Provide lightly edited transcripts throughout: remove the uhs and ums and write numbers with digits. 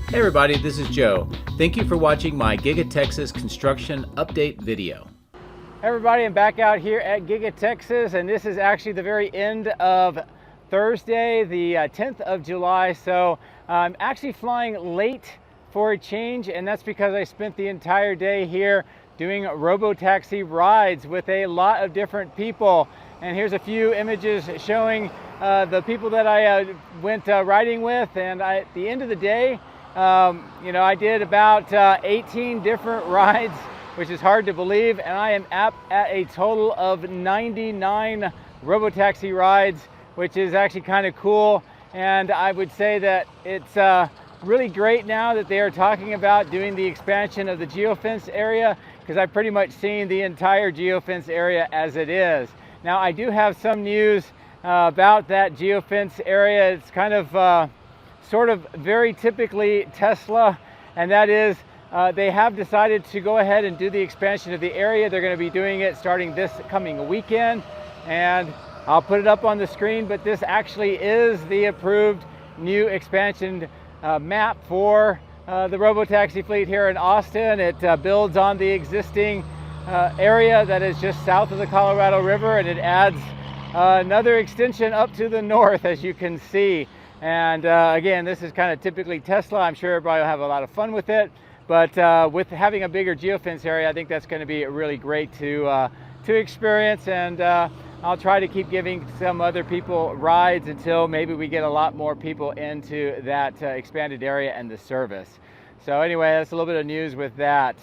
Hey everybody, this is Joe. Thank you for watching my Giga Texas construction update video. Hey everybody, I'm back out here at Giga Texas, and this is actually the very end of Thursday, the 10th of July. So I'm actually flying late for a change, and that's because I spent the entire day here doing robotaxi rides with a lot of different people. And here's a few images showing the people that I went riding with. And at the end of the day, I did about 18 different rides, which is hard to believe, and I am at a total of 99 robotaxi rides, which is actually kind of cool. And I would say that it's really great now that they are talking about doing the expansion of the geofence area, because I've pretty much seen the entire geofence area as it is. Now I do have some news about that geofence area. It's kind of sort of very typically Tesla, and that is they have decided to go ahead and do the expansion of the area. They're going to be doing it starting this coming weekend, and I'll put it up on the screen, but this actually is the approved new expansion map for the robotaxi fleet here in Austin. It builds on the existing area that is just south of the Colorado River, and it adds another extension up to the north, as you can see. And again, this is kind of typically Tesla. I'm sure everybody will have a lot of fun with it, but with having a bigger geofence area, I think that's going to be really great to experience. And I'll try to keep giving some other people rides until maybe we get a lot more people into that expanded area and the service. So anyway, that's a little bit of news with that.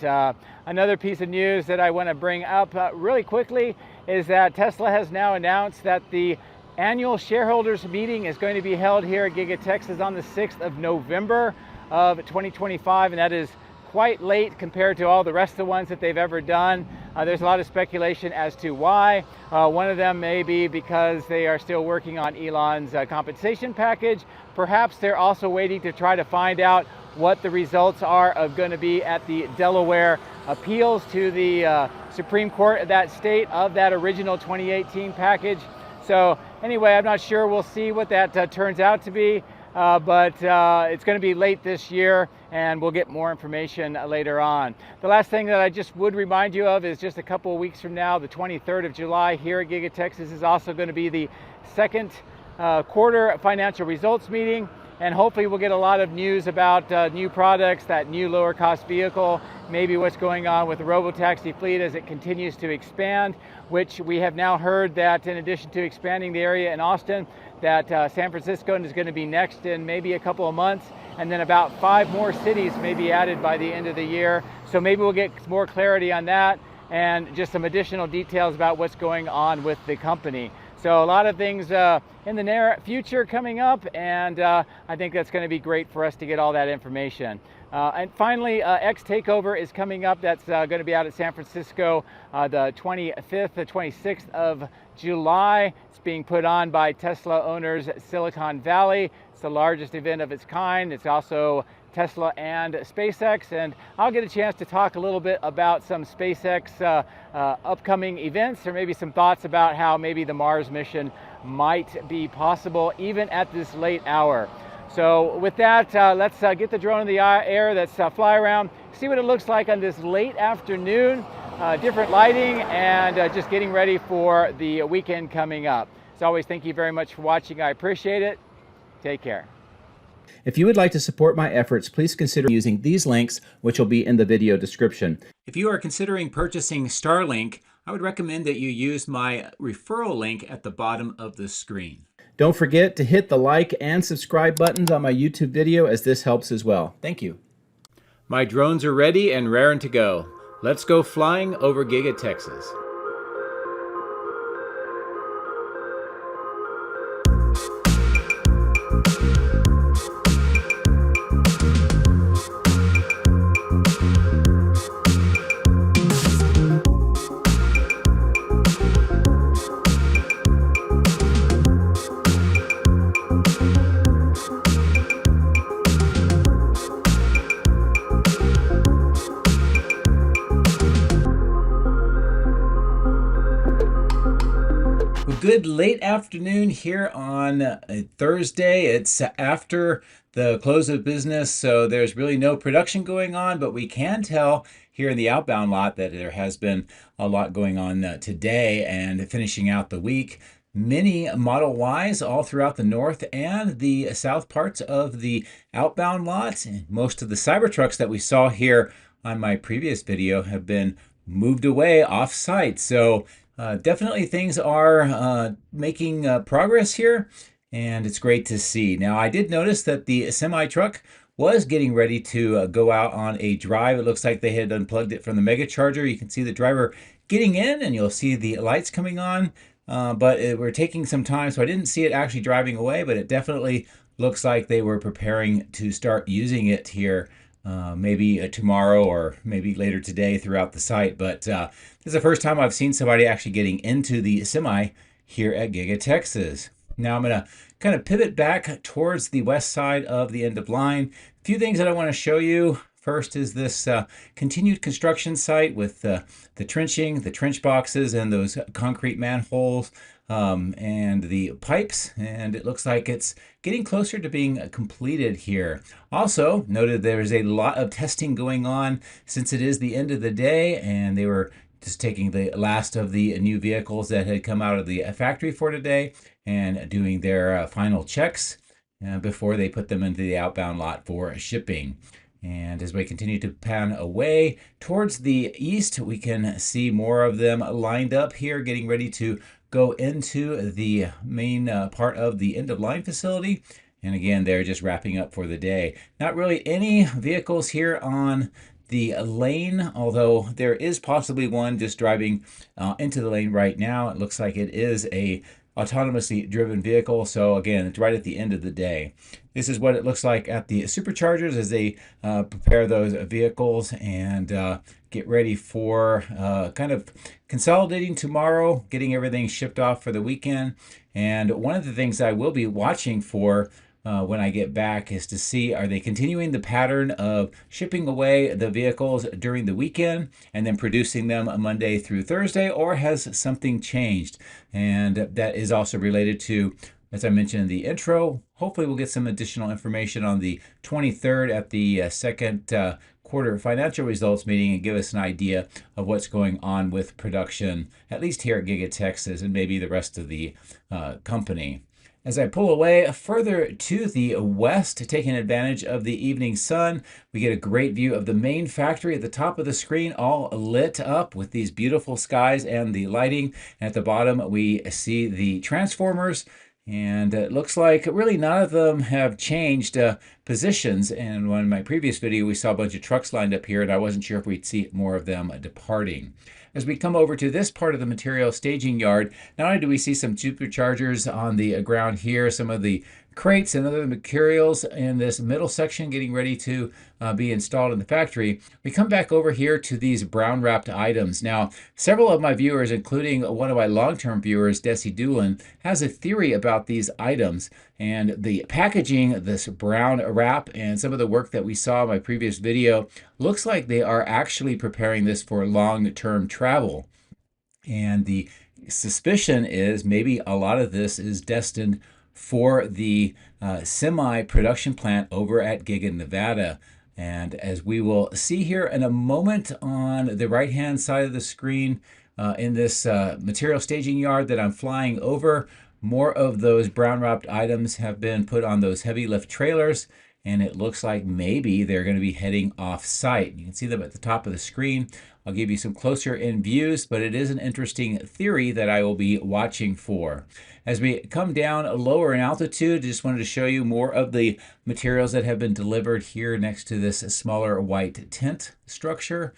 Another piece of news that I want to bring up really quickly is that Tesla has now announced that the annual shareholders meeting is going to be held here at Giga Texas on the 6th of November of 2025, and that is quite late compared to all the rest of the ones that they've ever done. There's a lot of speculation as to why. One of them may be because they are still working on Elon's compensation package. Perhaps they're also waiting to try to find out what the results are going to be at the Delaware appeals to the Supreme Court of that state of that original 2018 package. So anyway, I'm not sure. We'll see what that turns out to be, but it's going to be late this year, and we'll get more information later on. The last thing that I just would remind you of is just a couple of weeks from now, the 23rd of July here at Giga Texas is also going to be the second quarter financial results meeting. And hopefully we'll get a lot of news about new products, that new lower cost vehicle, maybe what's going on with the robotaxi fleet as it continues to expand, which we have now heard that in addition to expanding the area in Austin, that San Francisco is going to be next in maybe a couple of months, and then about 5 more cities may be added by the end of the year. So maybe we'll get more clarity on that and just some additional details about what's going on with the company. So a lot of things in the near future coming up, and I think that's going to be great for us to get all that information. And finally, X Takeover is coming up. That's going to be out at San Francisco the 25th, the 26th of July. It's being put on by Tesla owners Silicon Valley. It's the largest event of its kind. It's also Tesla and SpaceX, and I'll get a chance to talk a little bit about some SpaceX upcoming events, or maybe some thoughts about how maybe the Mars mission might be possible even at this late hour. So with that, let's get the drone in the air. Let's fly around, see what it looks like on this late afternoon, different lighting, and just getting ready for the weekend coming up. As always, thank you very much for watching. I appreciate it. Take care. If you would like to support my efforts, please consider using these links, which will be in the video description. If you are considering purchasing Starlink, I would recommend that you use my referral link at the bottom of the screen. Don't forget to hit the like and subscribe buttons on my YouTube video, as this helps as well. Thank you. My drones are ready and raring to go. Let's go flying over Giga Texas. Good late afternoon here on Thursday. It's after the close of business, so there's really no production going on, but we can tell here in the outbound lot that there has been a lot going on today and finishing out the week. Many Model Ys all throughout the north and the south parts of the outbound lot. Most of the Cybertrucks that we saw here on my previous video have been moved away off site. So definitely things are making progress here, and it's great to see. Now, I did notice that the semi truck was getting ready to go out on a drive. It looks like they had unplugged it from the mega charger. You can see the driver getting in, and you'll see the lights coming on, but we're taking some time, so I didn't see it actually driving away, but it definitely looks like they were preparing to start using it here maybe tomorrow or maybe later today throughout the site. But this is the first time I've seen somebody actually getting into the semi here at Giga Texas. Now I'm going to kind of pivot back towards the west side of the end of line. A few things that I want to show you. First is this continued construction site with the trenching, the trench boxes, and those concrete manholes and the pipes. And it looks like it's getting closer to being completed here. Also noted there's a lot of testing going on since it is the end of the day, and they were just taking the last of the new vehicles that had come out of the factory for today and doing their final checks before they put them into the outbound lot for shipping. And as we continue to pan away towards the east, we can see more of them lined up here, getting ready to go into the main part of the end of line facility. And again, they're just wrapping up for the day. Not really any vehicles here on the lane, although there is possibly one just driving into the lane right now. It looks like it is a autonomously driven vehicle. So again, it's right at the end of the day. This is what it looks like at the superchargers as they prepare those vehicles and get ready for kind of consolidating tomorrow, getting everything shipped off for the weekend. And one of the things I will be watching for when I get back is to see, are they continuing the pattern of shipping away the vehicles during the weekend and then producing them Monday through Thursday, or has something changed? And that is also related to, as I mentioned in the intro, hopefully we'll get some additional information on the 23rd at the second quarter financial results meeting and give us an idea of what's going on with production, at least here at Giga Texas and maybe the rest of the company. As I pull away further to the west, taking advantage of the evening sun, we get a great view of the main factory at the top of the screen, all lit up with these beautiful skies and the lighting. And at the bottom, we see the transformers. And it looks like really none of them have changed positions. And in my previous video, we saw a bunch of trucks lined up here, and I wasn't sure if we'd see more of them departing. As we come over to this part of the material staging yard, not only do we see some superchargers on the ground here, some of the crates and other materials in this middle section getting ready to be installed in the factory, we come back over here to these brown wrapped items. Now, several of my viewers, including one of my long-term viewers, Desi Doolin, has a theory about these items and the packaging, this brown wrap, and some of the work that we saw in my previous video looks like they are actually preparing this for long-term travel. And the suspicion is maybe a lot of this is destined for the semi-production plant over at Giga Nevada. And as we will see here in a moment on the right-hand side of the screen, in this material staging yard that I'm flying over, more of those brown wrapped items have been put on those heavy lift trailers, and it looks like maybe they're going to be heading off site. You can see them at the top of the screen. I'll give you some closer in views, but it is an interesting theory that I will be watching for. As we come down lower in altitude, just wanted to show you more of the materials that have been delivered here next to this smaller white tent structure.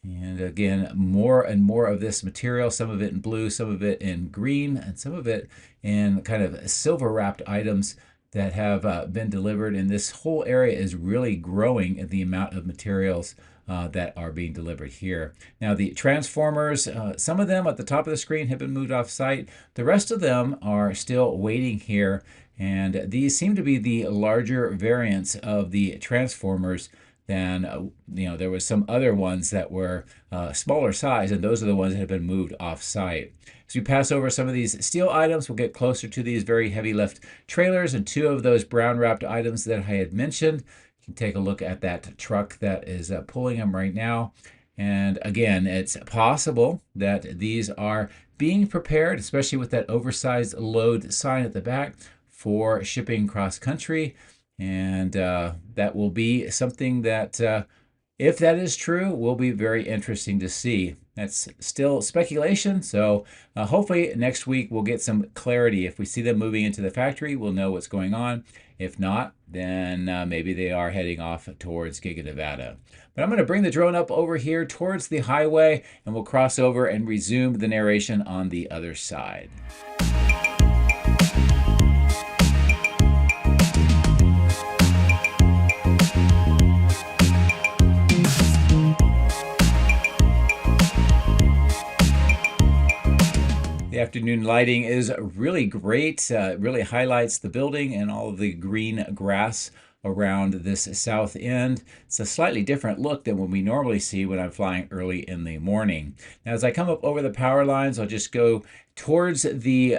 And again, more and more of this material, some of it in blue, some of it in green, and some of it in kind of silver wrapped items that have been delivered. And this whole area is really growing in the amount of materials that are being delivered here. Now the transformers, some of them at the top of the screen have been moved off site. The rest of them are still waiting here. And these seem to be the larger variants of the transformers than there was some other ones that were smaller size, and those are the ones that have been moved off site. As we pass over some of these steel items, we'll get closer to these very heavy lift trailers and two of those brown wrapped items that I had mentioned. You can take a look at that truck that is pulling them right now. And again, it's possible that these are being prepared, especially with that oversized load sign at the back, for shipping cross country. And that will be something that, if that is true, will be very interesting to see. That's still speculation, so hopefully next week we'll get some clarity. If we see them moving into the factory, we'll know what's going on. If not, then maybe they are heading off towards Giga Nevada. But I'm going to bring the drone up over here towards the highway, and we'll cross over and resume the narration on the other side. The afternoon lighting is really great. It really highlights the building and all of the green grass around this south end. It's a slightly different look than what we normally see when I'm flying early in the morning. Now, as I come up over the power lines, I'll just go towards the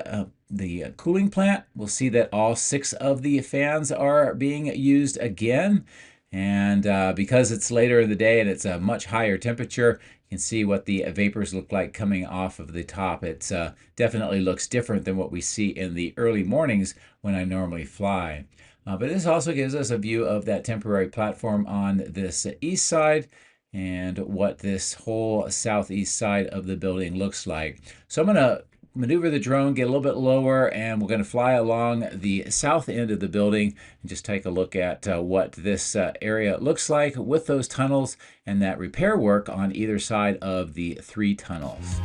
cooling plant. We'll see that all 6 of the fans are being used again. And because it's later in the day and it's a much higher temperature, you can see what the vapors look like coming off of the top. It definitely looks different than what we see in the early mornings when I normally fly. But this also gives us a view of that temporary platform on this east side and what this whole southeast side of the building looks like. So I'm going to maneuver the drone, get a little bit lower, and we're going to fly along the south end of the building and just take a look at what this area looks like with those tunnels and that repair work on either side of the 3 tunnels.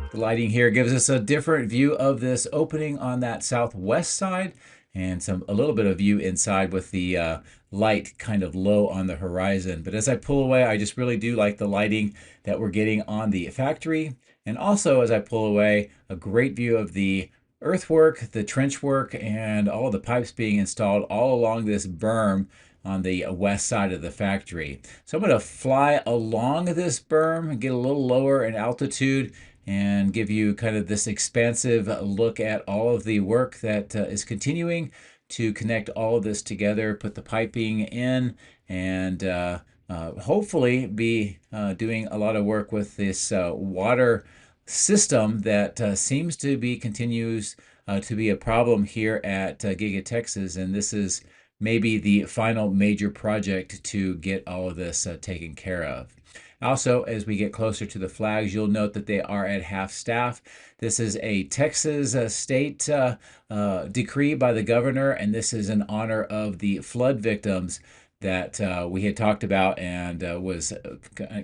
The lighting here gives us a different view of this opening on that southwest side, and a little bit of view inside with the light kind of low on the horizon. But as I pull away, I just really do like the lighting that we're getting on the factory. And also as I pull away, a great view of the earthwork, the trench work, and all the pipes being installed all along this berm on the west side of the factory. So I'm going to fly along this berm and get a little lower in altitude and give you kind of this expansive look at all of the work that is continuing to connect all of this together, put the piping in, and hopefully be doing a lot of work with this water system that seems to be continues to be a problem here at Giga Texas, and this is maybe the final major project to get all of this taken care of. Also, as we get closer to the flags, you'll note that they are at half staff. This is a Texas state decree by the governor, and this is in honor of the flood victims that we had talked about and was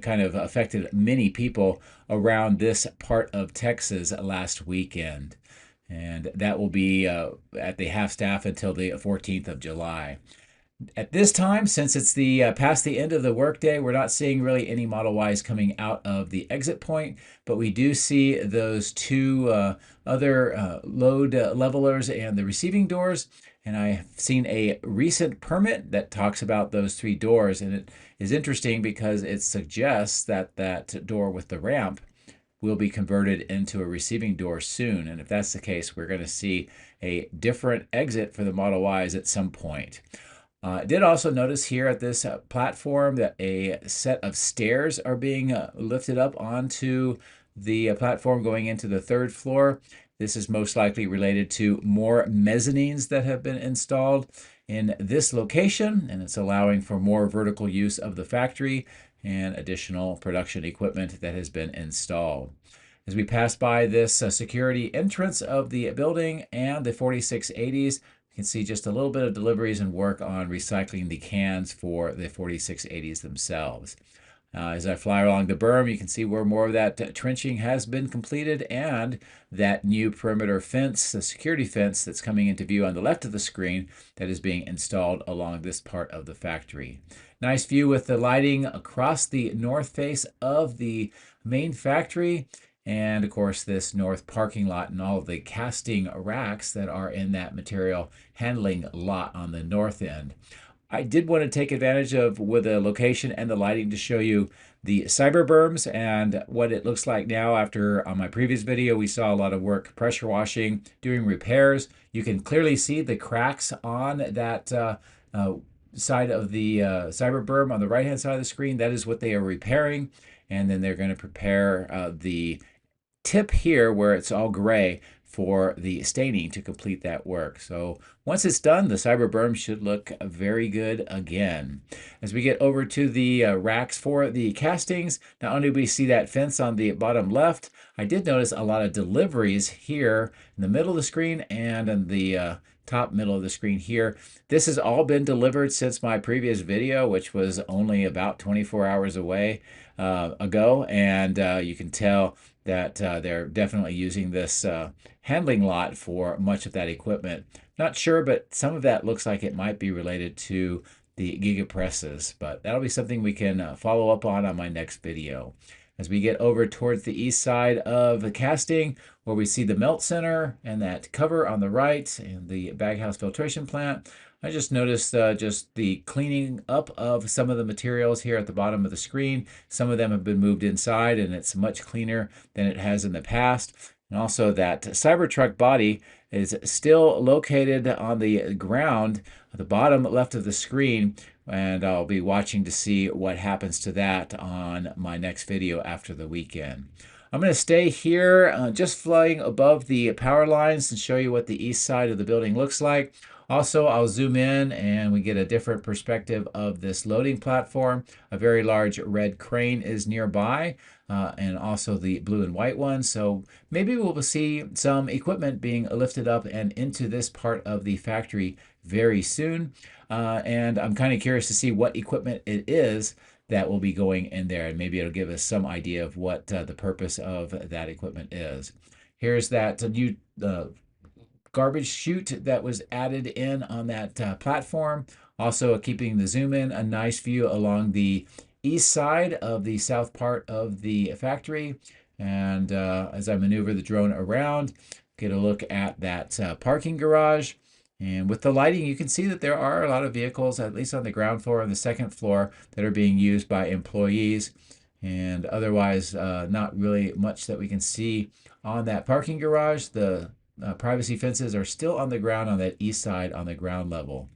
kind of affected many people around this part of Texas last weekend. And that will be at the half staff until the 14th of July. At this time, since it's the past the end of the workday, we're not seeing really any Model Ys coming out of the exit point, but we do see those 2 other load levelers and the receiving doors. And I've seen a recent permit that talks about those 3 doors, and it is interesting because it suggests that that door with the ramp will be converted into a receiving door soon. And if that's the case, we're going to see a different exit for the Model Ys at some point. I did also notice here at this platform that a set of stairs are being lifted up onto the platform going into the 3rd floor. This is most likely related to more mezzanines that have been installed in this location, and it's allowing for more vertical use of the factory and additional production equipment that has been installed. As we pass by this security entrance of the building and the 4680s, you can see just a little bit of deliveries and work on recycling the cans for the 4680s themselves. As I fly along the berm, you can see where more of that trenching has been completed, and that new perimeter fence, the security fence that's coming into view on the left of the screen, that is being installed along this part of the factory. Nice view with the lighting across the north face of the main factory, and of course this north parking lot and all of the casting racks that are in that material handling lot on the north end. I did want to take advantage of with the location and the lighting to show you the cyber berms and what it looks like now. After on my previous video, we saw a lot of work pressure washing, doing repairs. You can clearly see the cracks on that side of the cyber berm on the right hand side of the screen. That is what they are repairing, and then they're going to prepare the tip here where it's all gray for the staining to complete that work. So once it's done, the cyber berm should look very good again. As we get over to the racks for the castings, not only do we see that fence on the bottom left, I did notice a lot of deliveries here in the middle of the screen and in the top middle of the screen here. This has all been delivered since my previous video, which was only about 24 hours away ago, and you can tell that they're definitely using this handling lot for much of that equipment. Not sure, but some of that looks like it might be related to the GigaPresses, but that'll be something we can follow up on my next video. As we get over towards the east side of the casting, where we see the melt center and that cover on the right and the baghouse filtration plant, I just noticed just the cleaning up of some of the materials here at the bottom of the screen. Some of them have been moved inside, and it's much cleaner than it has in the past. And also that Cybertruck body is still located on the ground at the bottom left of the screen, and I'll be watching to see what happens to that on my next video after the weekend. I'm going to stay here just flying above the power lines and show you what the east side of the building looks like. Also, I'll zoom in and we get a different perspective of this loading platform. A very large red crane is nearby, and also the blue and white one. So maybe we'll see some equipment being lifted up and into this part of the factory very soon. And I'm kind of curious to see what equipment it is that will be going in there, and maybe it'll give us some idea of what the purpose of that equipment is. Here's that new garbage chute that was added in on that platform. Also keeping the zoom in, a nice view along the east side of the south part of the factory. And as I maneuver the drone around, get a look at that parking garage. And with the lighting, you can see that there are a lot of vehicles, at least on the ground floor and the second floor, that are being used by employees. And otherwise, not really much that we can see on that parking garage. The privacy fences are still on the ground on that east side on the ground level.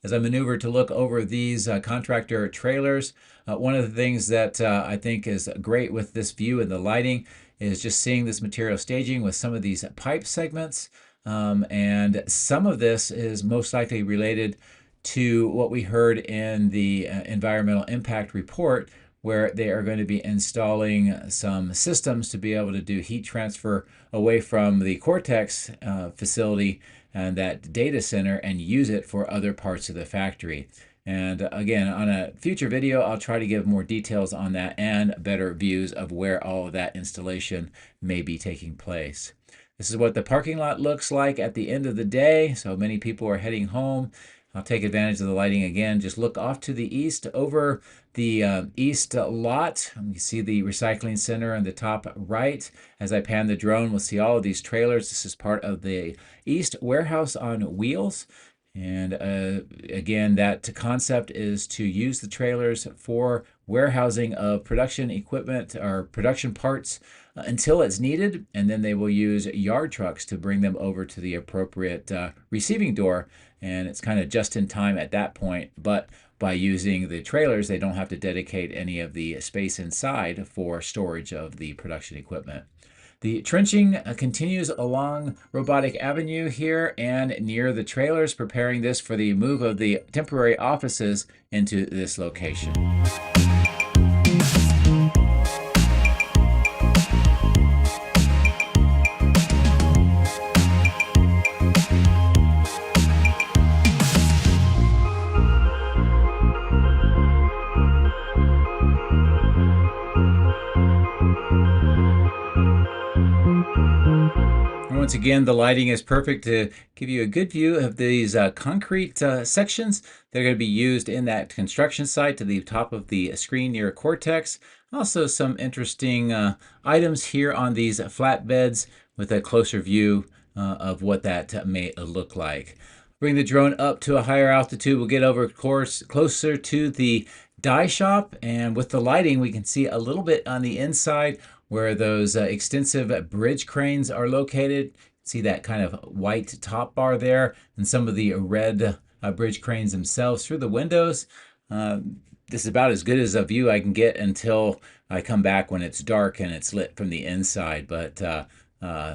As I maneuver to look over these contractor trailers, one of the things that I think is great with this view and the lighting is just seeing this material staging with some of these pipe segments. And some of this is most likely related to what we heard in the environmental impact report, where they are going to be installing some systems to be able to do heat transfer away from the Cortex facility and that data center and use it for other parts of the factory. And again, on a future video, I'll try to give more details on that and better views of where all of that installation may be taking place. This is what the parking lot looks like at the end of the day. So many people are heading home. I'll take advantage of the lighting again. Just look off to the east over the east lot. You see the recycling center on the top right. As I pan the drone, we'll see all of these trailers. This is part of the East Warehouse on Wheels. And again, that concept is to use the trailers for warehousing of production equipment or production parts until it's needed, and then they will use yard trucks to bring them over to the appropriate receiving door, and it's kind of just in time at that point. But by using the trailers, they don't have to dedicate any of the space inside for storage of the production equipment. The trenching continues along Robotic Avenue here and near the trailers, preparing this for the move of the temporary offices into this location. once again, the lighting is perfect to give you a good view of these concrete sections that are going to be used in that construction site to the top of the screen near Cortex. Also some interesting items here on these flatbeds with a closer view of what that may look like. Bring the drone up to a higher altitude. We'll get over, of course, closer to the die shop, and with the lighting we can see a little bit on the inside where those extensive bridge cranes are located. See that kind of white top bar there, and some of the red bridge cranes themselves through the windows. This is about as good as a view I can get until I come back when it's dark and it's lit from the inside. But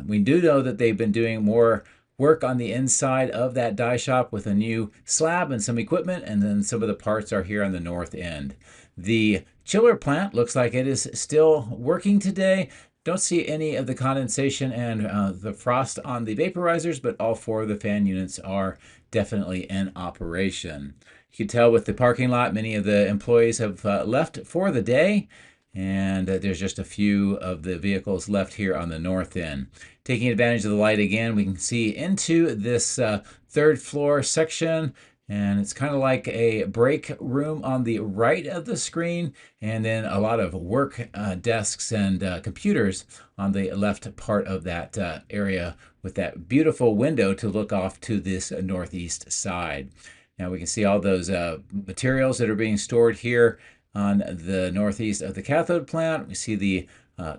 we do know that they've been doing more work on the inside of that die shop with a new slab and some equipment, and then some of the parts are here on the north end. The chiller plant looks like it is still working today. Don't see any of the condensation and the frost on the vaporizers, but all 4 of the fan units are definitely in operation. You can tell with the parking lot, many of the employees have left for the day, and there's just a few of the vehicles left here on the north end. Taking advantage of the light again, we can see into this 3rd floor section, and it's kind of like a break room on the right of the screen, and then a lot of work desks and computers on the left part of that area, with that beautiful window to look off to this northeast side. Now we can see all those materials that are being stored here on the northeast of the cathode plant. We see the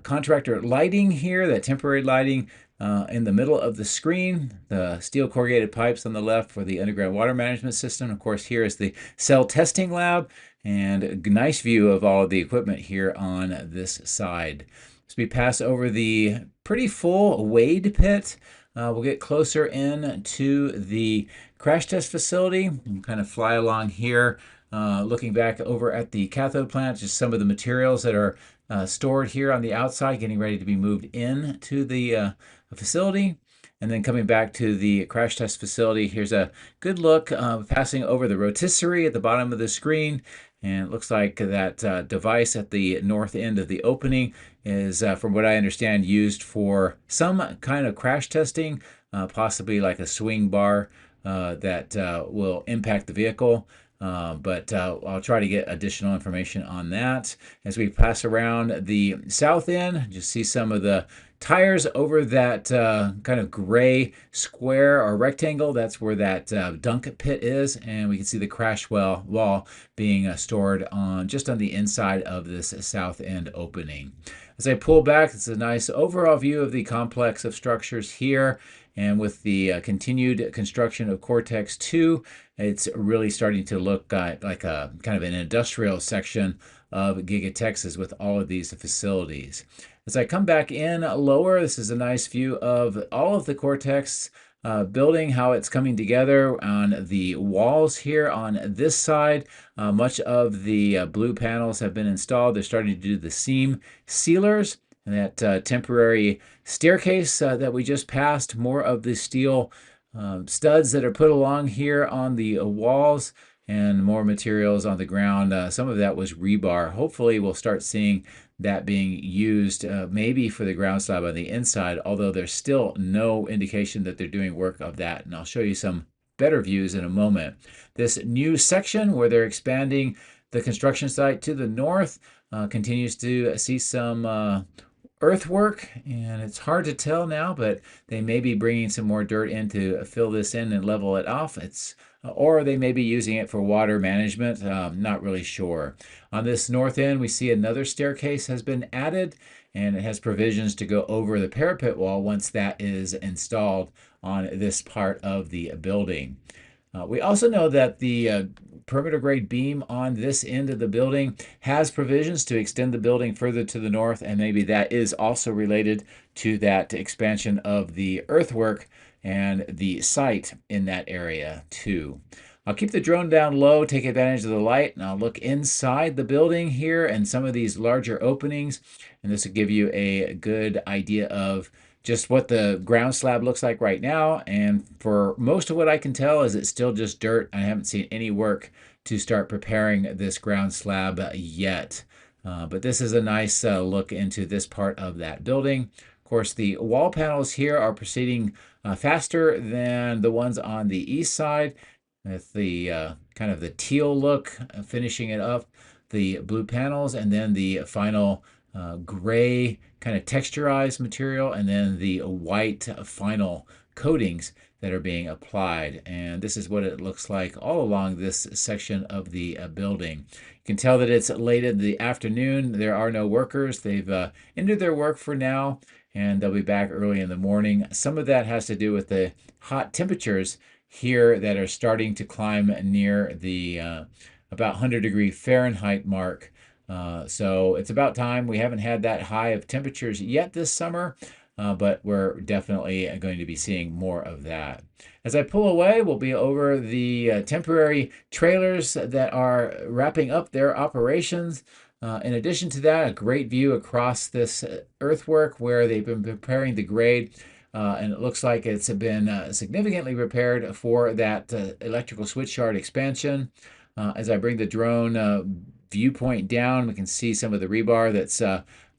contractor lighting here, that temporary lighting in the middle of the screen, the steel corrugated pipes on the left for the underground water management system. Of course, here is the cell testing lab, and a nice view of all of the equipment here on this side. As we pass over the pretty full Wade pit, we'll get closer in to the crash test facility and kind of fly along here. Looking back over at the cathode plant, just some of the materials that are stored here on the outside, getting ready to be moved in to the facility. And then coming back to the crash test facility, here's a good look passing over the rotisserie at the bottom of the screen. And it looks like that device at the north end of the opening is, from what I understand, used for some kind of crash testing, possibly like a swing bar that will impact the vehicle. But I'll try to get additional information on that. As we pass around the south end, just see some of the tires over that kind of gray square or rectangle. That's where that dunk pit is, and we can see the crash wall being stored just on the inside of this south end opening. As I pull back, it's a nice overall view of the complex of structures here. And with the continued construction of Cortex 2, it's really starting to look like a kind of an industrial section of Giga Texas with all of these facilities. As I come back in lower, this is a nice view of all of the Cortex building, how it's coming together on the walls here on this side. Much of the blue panels have been installed. They're starting to do the seam sealers. And that temporary staircase that we just passed, more of the steel studs that are put along here on the walls, and more materials on the ground. Some of that was rebar. Hopefully we'll start seeing that being used maybe for the ground slab on the inside, although there's still no indication that they're doing work of that. And I'll show you some better views in a moment. This new section where they're expanding the construction site to the north continues to see some earthwork, and it's hard to tell now, but they may be bringing some more dirt in to fill this in and level it off. Or they may be using it for water management. Not really sure. On this north end, we see another staircase has been added, and it has provisions to go over the parapet wall once that is installed on this part of the building. We also know that the perimeter grade beam on this end of the building has provisions to extend the building further to the north, and maybe that is also related to that expansion of the earthwork and the site in that area too. I'll keep the drone down low, take advantage of the light, and I'll look inside the building here and some of these larger openings, and this will give you a good idea of just what the ground slab looks like right now. And for most of what I can tell is it's still just dirt. I haven't seen any work to start preparing this ground slab yet. But this is a nice look into this part of that building. Of course, the wall panels here are proceeding faster than the ones on the east side, with the kind of the teal look, finishing it up, the blue panels, and then the final gray kind of texturized material, and then the white final coatings that are being applied. And this is what it looks like all along this section of the building. You can tell that it's late in the afternoon. There are no workers. They've ended their work for now, and they'll be back early in the morning. Some of that has to do with the hot temperatures here that are starting to climb near the about 100-degree Fahrenheit mark. So it's about time. We haven't had that high of temperatures yet this summer, but we're definitely going to be seeing more of that. As I pull away, we'll be over the temporary trailers that are wrapping up their operations. In addition to that, a great view across this earthwork where they've been preparing the grade. And it looks like it's been significantly repaired for that electrical switch yard expansion. As I bring the drone viewpoint down, we can see some of the rebar that's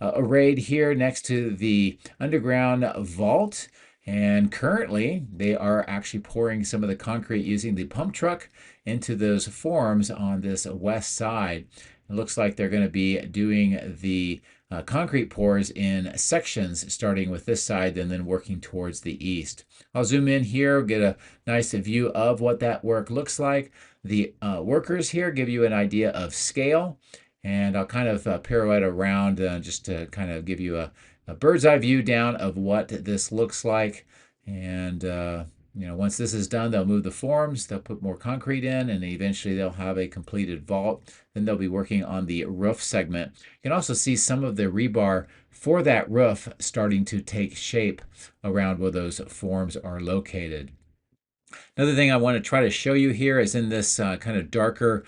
arrayed here next to the underground vault. And currently, they are actually pouring some of the concrete using the pump truck into those forms on this west side. It looks like they're going to be doing the concrete pours in sections, starting with this side and then working towards the east. I'll zoom in here, get a nice view of what that work looks like. The workers here give you an idea of scale, and I'll kind of pirouette around just to kind of give you a bird's eye view down of what this looks like. And once this is done, they'll move the forms, they'll put more concrete in, and eventually they'll have a completed vault. Then they'll be working on the roof segment. You can also see some of the rebar for that roof starting to take shape around where those forms are located. Another thing I want to try to show you here is in this kind of darker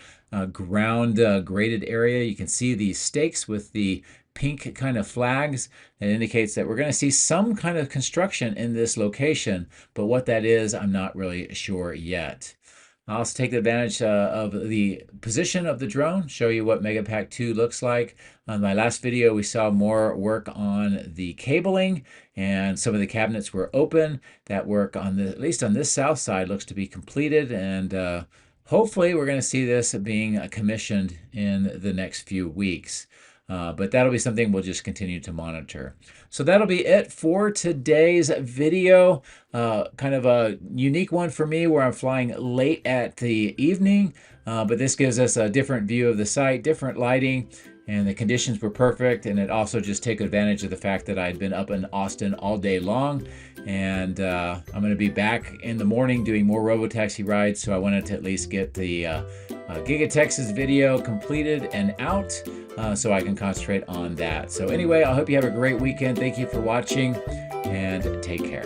ground graded area. You can see these stakes with the pink kind of flags. It indicates that we're going to see some kind of construction in this location, but what that is, I'm not really sure yet. I'll also take advantage of the position of the drone, show you what Megapack 2 looks like. On my last video, we saw more work on the cabling, and some of the cabinets were open. That work on at least on this south side looks to be completed, and hopefully we're going to see this being commissioned in the next few weeks. But that'll be something we'll just continue to monitor. So that'll be it for today's video. Kind of a unique one for me where I'm flying late at the evening, but this gives us a different view of the site, different lighting, and the conditions were perfect. And it also just take advantage of the fact that I'd been up in Austin all day long, and I'm going to be back in the morning doing more Robotaxi rides. So I wanted to at least get the Giga Texas video completed and out, so I can concentrate on that. So anyway, I hope you have a great weekend. Thank you for watching, and take care.